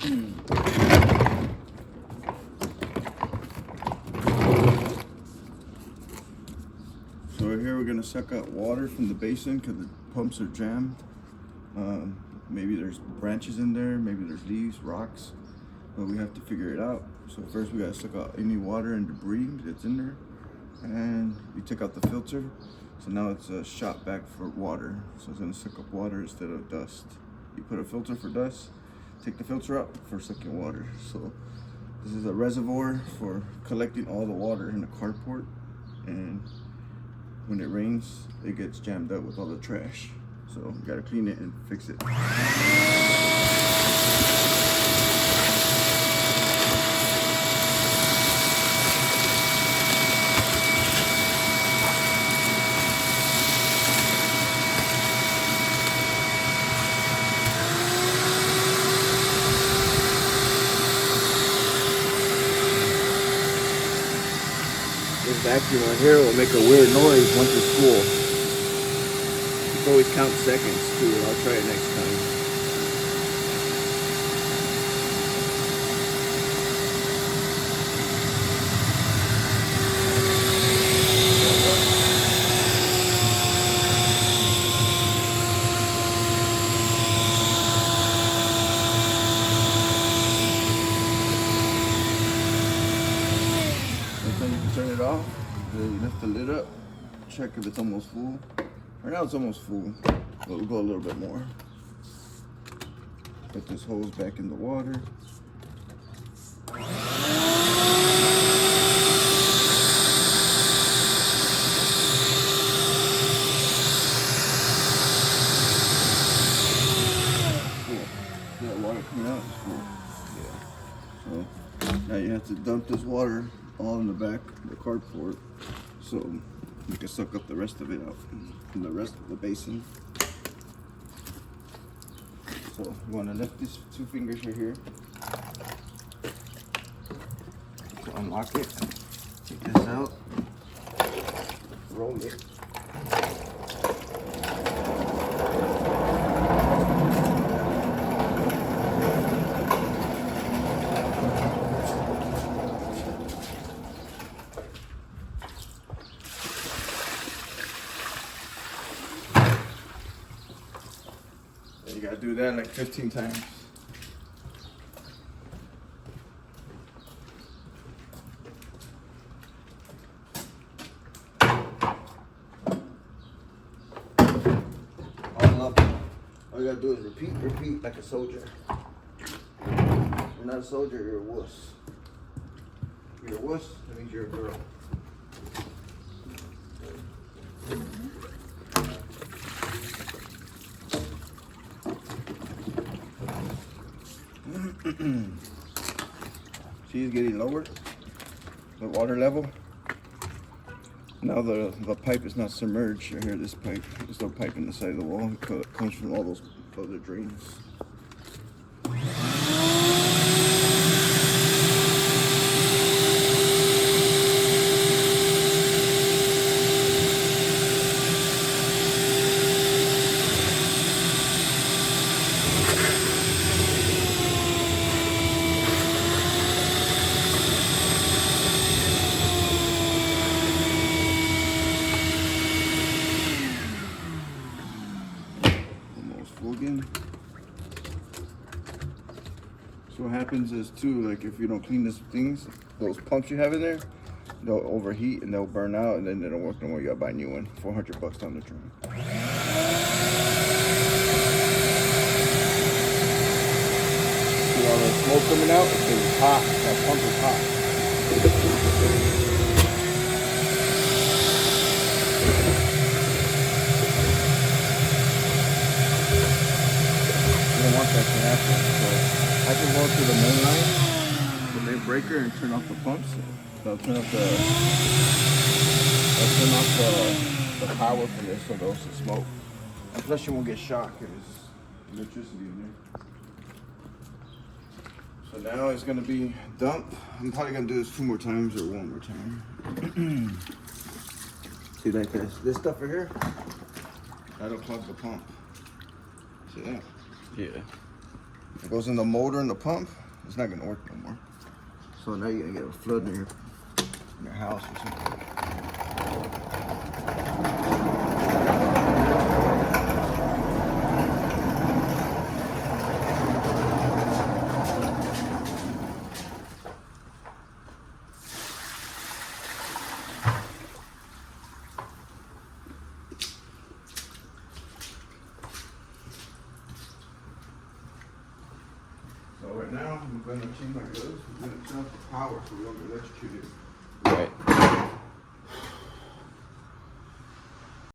So right here we're gonna suck out water from the basin because the pumps are jammed. Maybe there's branches in there, maybe there's leaves, rocks, but we have to figure it out. So first we gotta suck out any water and debris that's in there, and we took out the filter. So now it's a shot back for water. So it's gonna suck up water instead of dust. You put a filter for dust, take the filter out for sucking water. So this is a reservoir for collecting all the water in the carport, and when it rains, it gets jammed up with all the trash. So we gotta clean it and fix it. This vacuum right here will make a weird noise once it's full. You can always count seconds too. I'll try it next time. Then you can turn it off. You lift the lid up, check if it's almost full. Right now it's almost full, but we'll go a little bit more. Put this hose back in the water. Cool. That water coming out is cool. Yeah. So now you have to dump this water all in the back of the carport, so you can suck up the rest of it out from the rest of the basin. So you want to lift these two fingers right here to unlock it. Take this out, roll it. You gotta do that like 15 times. All you gotta do is repeat like a soldier. You're not a soldier, you're a wuss. If you're a wuss, that means you're a girl. See, it's getting lower, the water level. Now the pipe is not submerged. Right here, this pipe, there's no pipe in the side of the wall. It comes from all those other drains. Again. So what happens is too, like if you don't clean these things, those pumps you have in there, they'll overheat and they'll burn out, and then they don't work no more. You gotta buy a new one. $400 down the drain. See all the smoke coming out? It's 'cause it's hot. That pump is hot. Want that to happen, so I can go to the main line, the main breaker, and turn off the pumps. I'll turn off the power for this so those will smoke. And plus you won't get shocked because there's electricity in there. So now it's gonna be dumped. I'm probably gonna do this 2 more times or 1 more time. See like this stuff right here? That'll clog the pump. See that? Yeah. If it goes in the motor and the pump, it's not gonna work no more. So now you're gonna get a flood in your house or something. So right now, I'm gonna change my gloves. We're gonna turn off the power so we don't get electrocuted. Right.